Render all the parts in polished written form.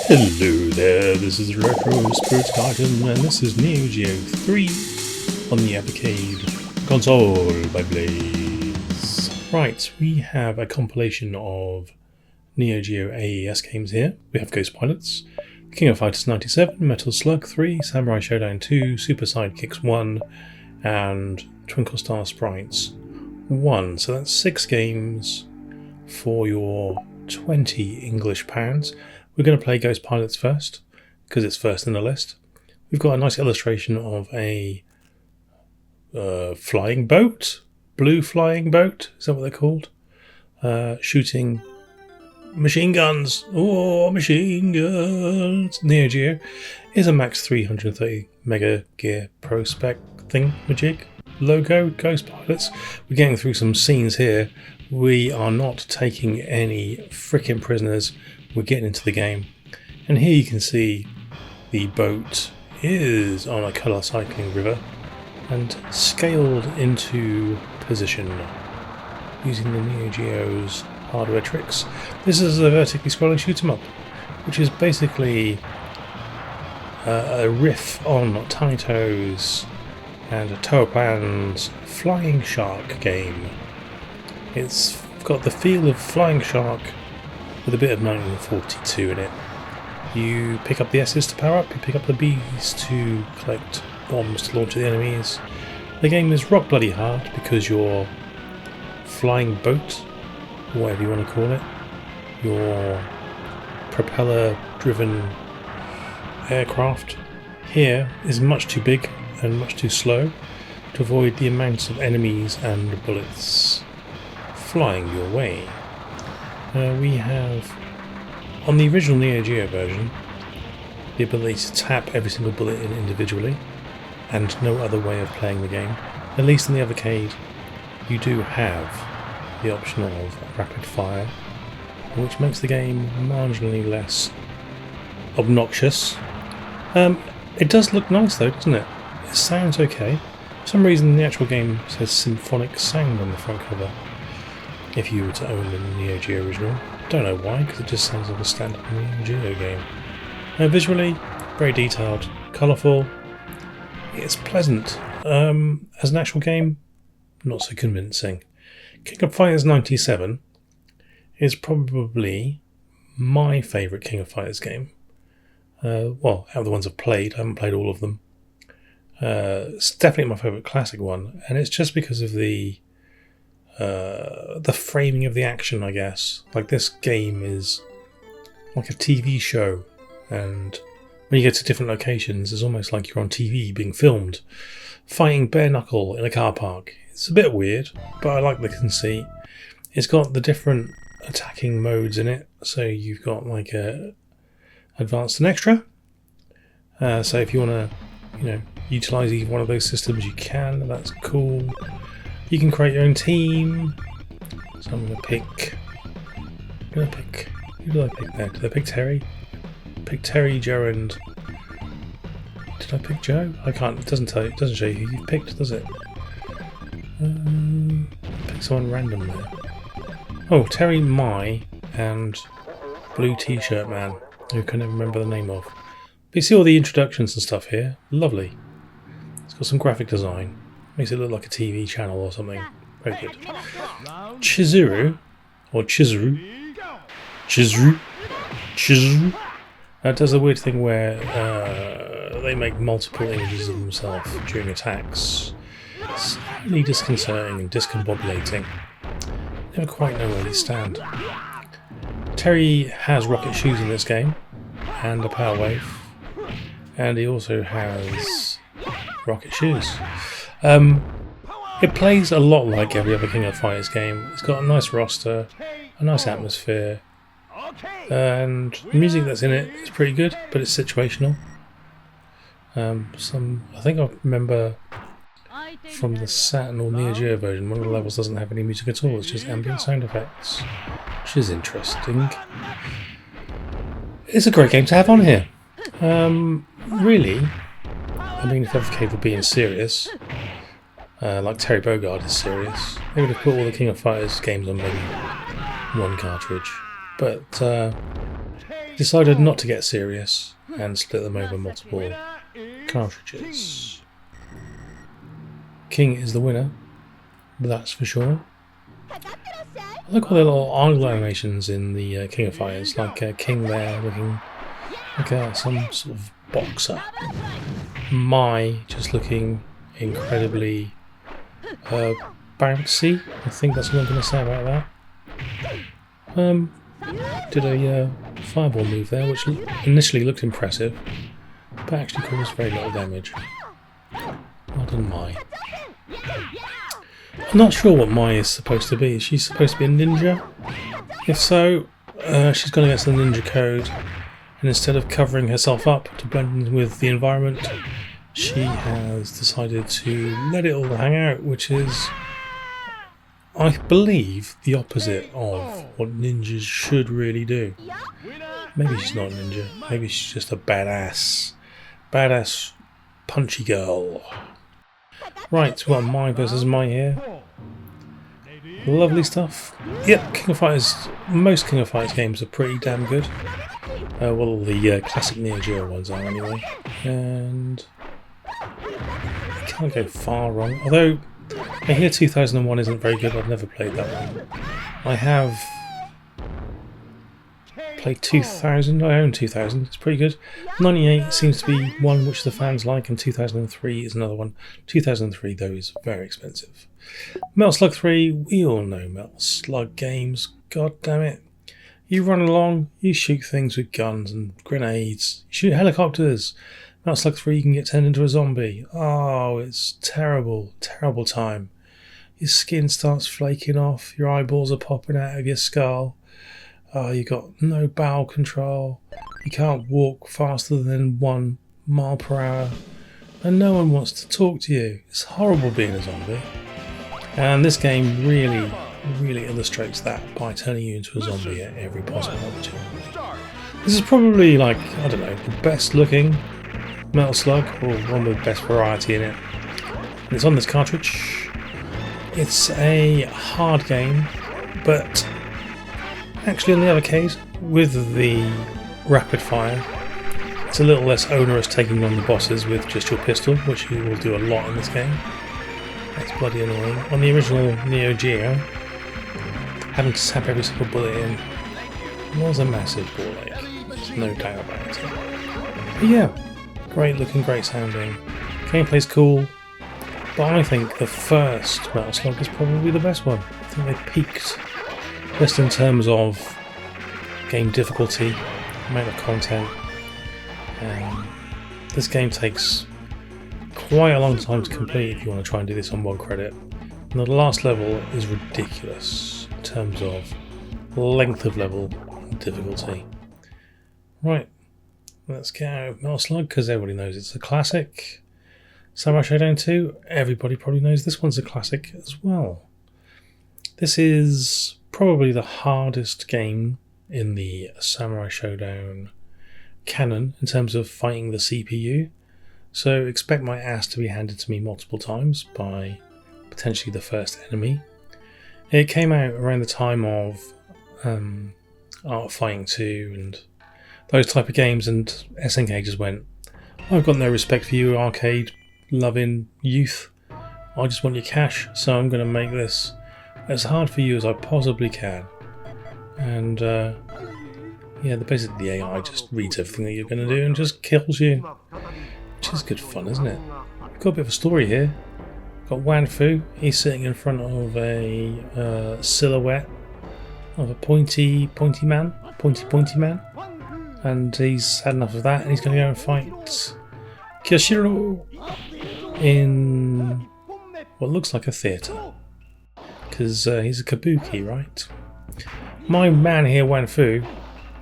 Hello there, this is Retro Spirits Garden, and this is Neo Geo 3 on the Evercade console by Blaze. Right, we have a compilation of Neo Geo AES games here. We have Ghost Pilots, King of Fighters 97, Metal Slug 3, Samurai Showdown 2, Super Sidekicks 1, and Twinkle Star Sprites 1. So that's 6 games for your 20 English pounds. We're going to play Ghost Pilots first, because it's first in the list. We've got a nice illustration of a flying boat, blue flying boat, is that what they're called? Shooting machine guns. Oh, machine guns. Neo Geo is a max 330 Mega Gear Pro Spec thingamajig logo, Ghost Pilots. We're getting through some scenes here. We are not taking any frickin' prisoners. We're getting into the game, and here you can see the boat is on a colour cycling river and scaled into position using the Neo Geo's hardware tricks. This is a vertically scrolling shoot 'em up, which is basically a riff on Tiny Toes and Toaplan's Flying Shark game. It's got the feel of Flying Shark with a bit of 1942 in it. You pick up the S's to power up, you pick up the B's to collect bombs to launch at the enemies. The game is rock bloody hard because your flying boat, or whatever you want to call it, your propeller driven aircraft here is much too big and much too slow to avoid the amounts of enemies and bullets flying your way. We have, on the original Neo Geo version, the ability to tap every single bullet in individually, and no other way of playing the game. At least in the Evercade, you do have the option of rapid fire, which makes the game marginally less obnoxious. It does look nice though, doesn't it? It sounds okay. For some reason the actual game says symphonic sound on the front cover. If you were to own the Neo Geo original. Don't know why, because it just sounds like a standard Neo Geo game. Visually, very detailed, colourful. It's pleasant. As an actual game, not so convincing. King of Fighters 97 is probably my favourite King of Fighters game. Well, out of the ones I've played, I haven't played all of them. It's definitely my favourite classic one, and it's just because of the framing of the action, I guess. Like, this game is like a TV show, and when you go to different locations, it's almost like you're on TV being filmed, fighting bare knuckle in a car park. It's a bit weird, but I like the conceit. It's got the different attacking modes in it, so you've got like a advanced and extra. So if you want to, utilise either one of those systems, you can. That's cool. You can create your own team. So I'm going to pick... Who did I pick there? Did I pick Terry? Pick Terry, Joe, and... Did I pick Joe? I can't. It doesn't tell you. It doesn't show you who you've picked, does it? Pick someone random there. Oh, Terry, Mai, and Blue T-shirt man, who I can never remember the name of. But you see all the introductions and stuff here. Lovely. It's got some graphic design. Makes it look like a TV channel or something. Very good. Chizuru, or Chizuru, does a weird thing where they make multiple images of themselves during attacks. It's really disconcerting and discombobulating. Never quite know where they stand. Terry has rocket shoes in this game, and a power wave, and he also has rocket shoes. It plays a lot like every other King of Fighters game. It's got a nice roster, a nice atmosphere, and the music that's in it is pretty good, but it's situational. I think I remember from the Saturn or Neo Geo version, one of the levels doesn't have any music at all, it's just ambient sound effects, which is interesting. It's a great game to have on here. Really, I mean, if Evercade were being serious, like Terry Bogard is serious, they would have put all the King of Fighters games on maybe one cartridge. But decided not to get serious and split them over multiple cartridges. King is the winner, that's for sure. I like all the little angle animations in the King of Fighters, like King there looking like some sort of boxer. Mai just looking incredibly bouncy. I think that's what I'm going to say about that. Did a fireball move there, which initially looked impressive, but actually caused very little damage. Well done, Mai. I'm not sure what Mai is supposed to be. Is she supposed to be a ninja? If so, she's gone against the ninja code, and instead of covering herself up to blend in with the environment, she has decided to let it all hang out, which is, I believe, the opposite of what ninjas should really do. Maybe she's not a ninja. Maybe she's just a badass punchy girl. Right, well, Mai versus Mai here. Lovely stuff. Yep, King of Fighters. Most King of Fighters games are pretty damn good. Well, the classic Neo Geo ones are anyway. And you can't go far wrong. Although I hear 2001 isn't very good. I've never played that one. I have played 2000. I own 2000. It's pretty good. 98 seems to be one which the fans like, and 2003 is another one. 2003 though is very expensive. Metal Slug 3, we all know Metal Slug games. God damn it. You run along, you shoot things with guns and grenades, you shoot helicopters. Metal Slug 3 you can get turned into a zombie. Oh, it's terrible, terrible time. Your skin starts flaking off, your eyeballs are popping out of your skull. Oh, you got no bowel control, you can't walk faster than 1 mile per hour, and no one wants to talk to you. It's horrible being a zombie. And this game really illustrates that by turning you into a zombie at every possible opportunity. This is probably, like, I don't know, the best looking Metal Slug, or one with the best variety in it. And it's on this cartridge. It's a hard game, but actually on the Evercade, with the rapid fire, it's a little less onerous taking on the bosses with just your pistol, which you will do a lot in this game. That's bloody annoying. On the original Neo Geo, having to tap every single bullet in was a massive ball ache. There's no doubt about it. But yeah, great looking, great sounding. Gameplay's cool, but I think the first Metal Slug is probably the best one. I think they peaked just in terms of game difficulty, amount of content. This game takes quite a long time to complete if you want to try and do this on 1 credit. And the last level is ridiculous in terms of length of level and difficulty. Right, let's get out of Metal Slug because everybody knows it's a classic. Samurai Showdown 2, everybody probably knows this one's a classic as well. This is probably the hardest game in the Samurai Showdown canon in terms of fighting the CPU. So expect my ass to be handed to me multiple times by potentially the first enemy. It came out around the time of Art of Fighting 2 and those type of games, and SNK just went, I've got no respect for you arcade loving youth. I just want your cash, so I'm going to make this as hard for you as I possibly can. And yeah, basically the AI just reads everything that you're going to do and just kills you. Which is good fun, isn't it? We've got a bit of a story here. Got Wan Fu, he's sitting in front of a silhouette of a pointy man, and he's had enough of that, and he's going to go and fight Kyoshiro in what looks like a theatre, because he's a kabuki, right? My man here, Wan Fu,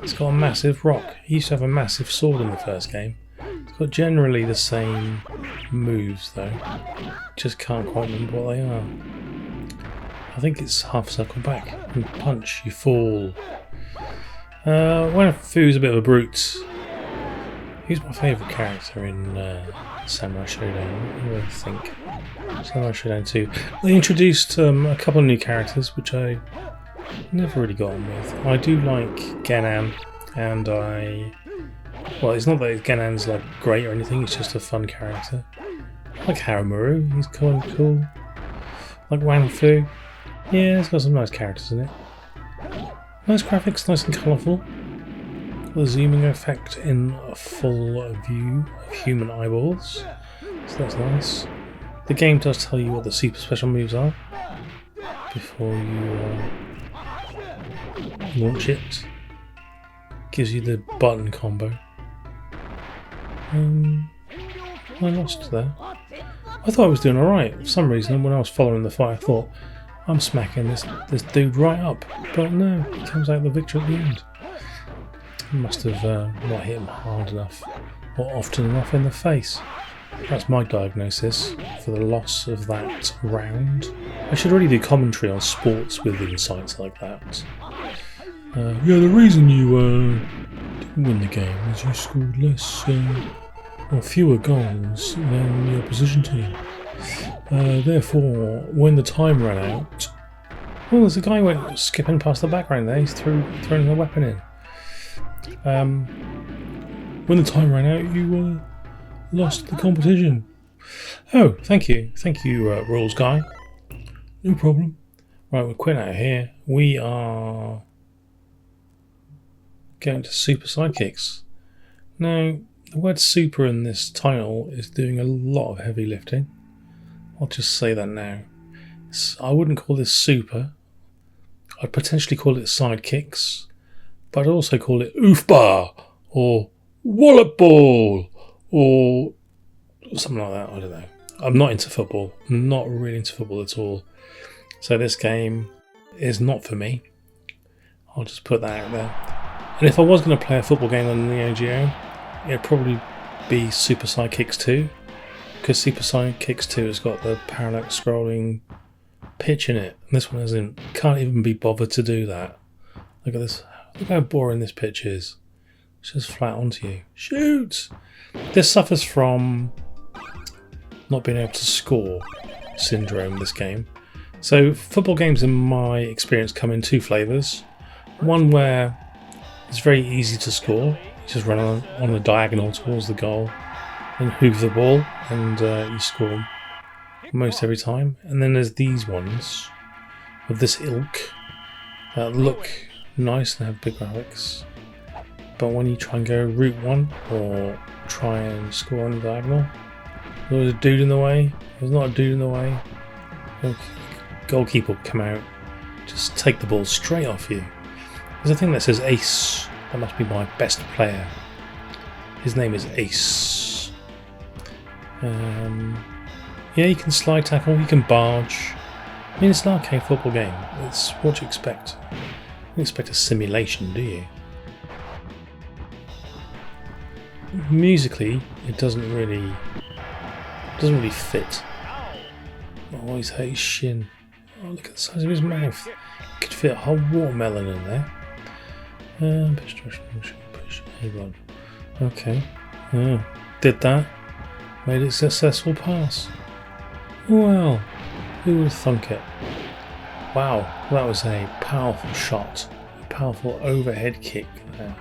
he's got a massive rock. He used to have a massive sword in the first game. It's got generally the same moves though. Just can't quite remember what they are. I think it's half circle back and punch, you fall. Wan Fu's a bit of a brute. Who's my favourite character in Samurai Showdown? What do I think? Samurai Showdown 2. They introduced a couple of new characters which I never really got on with. I do like Genan and well, it's not that Ganon's like great or anything. He's just a fun character. I like Haramuru. He's kind of cool. Like Wang Fu. Yeah, it's got some nice characters in it. Nice graphics, nice and colourful. The zooming effect in a full view of human eyeballs. So that's nice. The game does tell you what the super special moves are before you launch it. Gives you the button combo. I lost there. I thought I was doing alright. For some reason, when I was following the fight, I thought, I'm smacking this dude right up. But no, he comes out the victor at the end. I must have not hit him hard enough or often enough in the face. That's my diagnosis for the loss of that round. I should really do commentary on sports with insights like that. Yeah, the reason you didn't win the game is you scored less or fewer goals than the opposition team. Therefore, when the time ran out... Oh, there's a guy who went skipping past the background there. He's throwing a weapon in. When the time ran out, you lost the competition. Oh, thank you. Thank you, rules guy. No problem. Right, we're quitting out of here. We are going to Super Sidekicks. Now, the word super in this title is doing a lot of heavy lifting. I'll just say that now. I wouldn't call this super. I'd potentially call it sidekicks, but I'd also call it oofbar or wallop ball or something like that. I don't know. I'm not into football. I'm not really into football at all. So this game is not for me. I'll just put that out there. And if I was going to play a football game on the Neo Geo, it'd probably be Super Sidekicks 2, because Super Sidekicks 2 has got the parallax scrolling pitch in it, and this one hasn't. Can't even be bothered to do that. Look at this. Look how boring this pitch is. It's just flat onto you. Shoot! This suffers from not being able to score syndrome, this game. So football games in my experience come in two flavours. One where it's very easy to score. You just run on the diagonal towards the goal and hoof the ball, and you score most every time. And then there's these ones of this ilk that look nice and have big graphics, but when you try and go route one or try and score on the diagonal, there was a dude in the way. There's not a dude in the way. The goalkeeper will come out, just take the ball straight off you. There's a thing that says ace. That must be my best player. His name is Ace. Yeah, you can slide tackle, you can barge. I mean, it's an arcade football game. It's what you expect. You don't expect a simulation, do you? Musically, it doesn't really fit. Oh, he's hurt his shin. Oh, look at the size of his mouth. Could fit a whole watermelon in there. Push. Okay. Did that. Made it a successful pass. Well, who would have thunk it? Wow, that was a powerful shot. A powerful overhead kick there.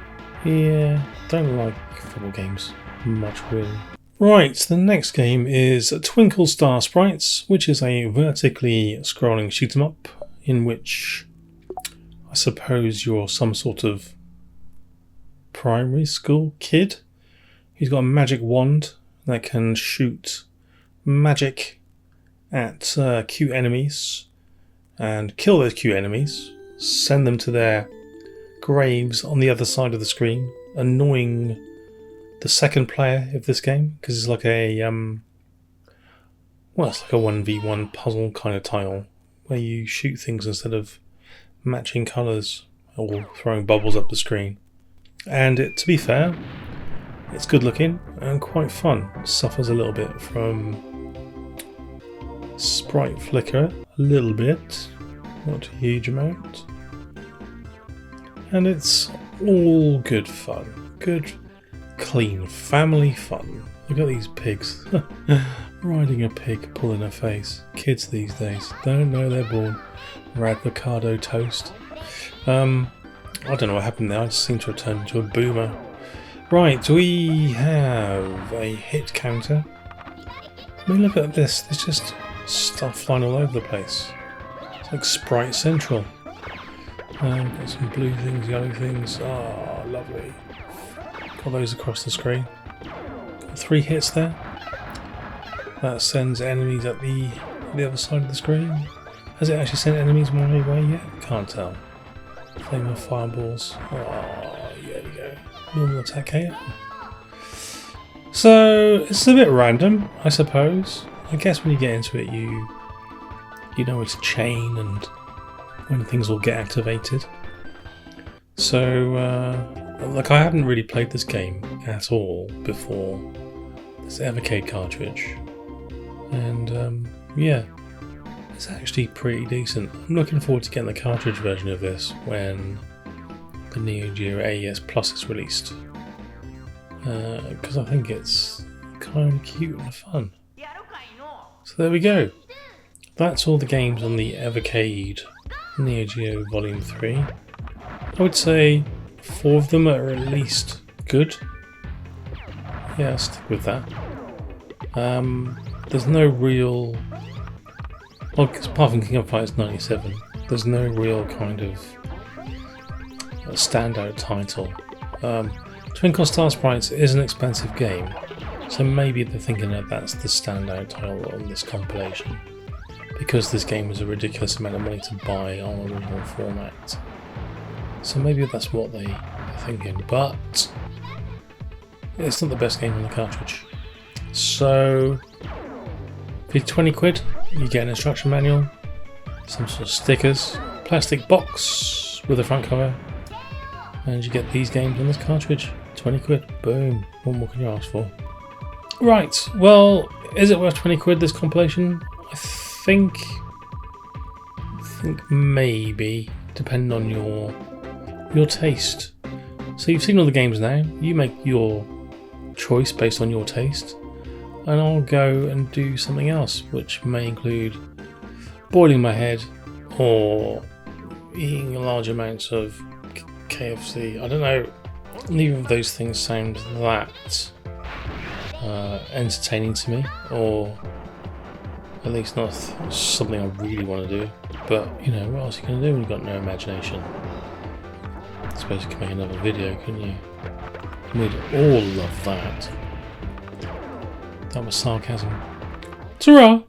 Yeah, don't like football games much really. Right, the next game is Twinkle Star Sprites, which is a vertically scrolling shoot 'em up in which I suppose you're some sort of primary school kid who's got a magic wand that can shoot magic at cute enemies and kill those cute enemies, send them to their graves on the other side of the screen, annoying the second player of this game, because it's like a well, it's like a 1v1 puzzle kind of tile where you shoot things instead of matching colours or throwing bubbles up the screen. And to be fair, it's good looking and quite fun. It suffers a little bit from sprite flicker, a little bit, not a huge amount. And it's all good fun. Good, clean, family fun. Look at these pigs. Riding a pig, pulling a face. Kids these days don't know they're born. Avocado toast. I don't know what happened there. I just seem to have turned into a boomer. Right, we have a hit counter. I mean, look at this. There's just stuff flying all over the place. It's like Sprite Central. Got some blue things, yellow things. Ah, oh, lovely. Got those across the screen. Got 3 hits there. That sends enemies at the other side of the screen. Has it actually sent enemies my way yet? Can't tell. Flame of fireballs. Oh, yeah, there we go. Normal attack here. So it's a bit random, I suppose. I guess when you get into it, you know it's a chain and when things will get activated. So, like, I haven't really played this game at all before this Evercade cartridge, and yeah, it's actually pretty decent. I'm looking forward to getting the cartridge version of this when the Neo Geo AES Plus is released, because I think it's kind of cute and fun. So there we go. That's all the games on the Evercade Neo Geo Volume 3. I would say 4 of them are at least good. Yeah, I'll stick with that. There's no real... Well, apart from King of Fighters 97, there's no real kind of standout title. Twinkle Star Sprites is an expensive game, so maybe they're thinking that that's the standout title on this compilation, because this game was a ridiculous amount of money to buy on original format. So maybe that's what they're thinking, but it's not the best game on the cartridge. So for 20 quid, you get an instruction manual, some sort of stickers, plastic box with a front cover, and you get these games on this cartridge. 20 quid, boom, what more can you ask for? Right, well, is it worth 20 quid, this compilation? I think maybe, depending on your taste. So you've seen all the games now, you make your choice based on your taste, and I'll go and do something else, which may include boiling my head or eating large amounts of KFC. I don't know, neither of those things sound that entertaining to me, or at least not something I really want to do. But you know, what else are you going to do when you've got no imagination? I suppose you can make another video, couldn't you? We'd all love that. That was sarcasm. Ta-ra!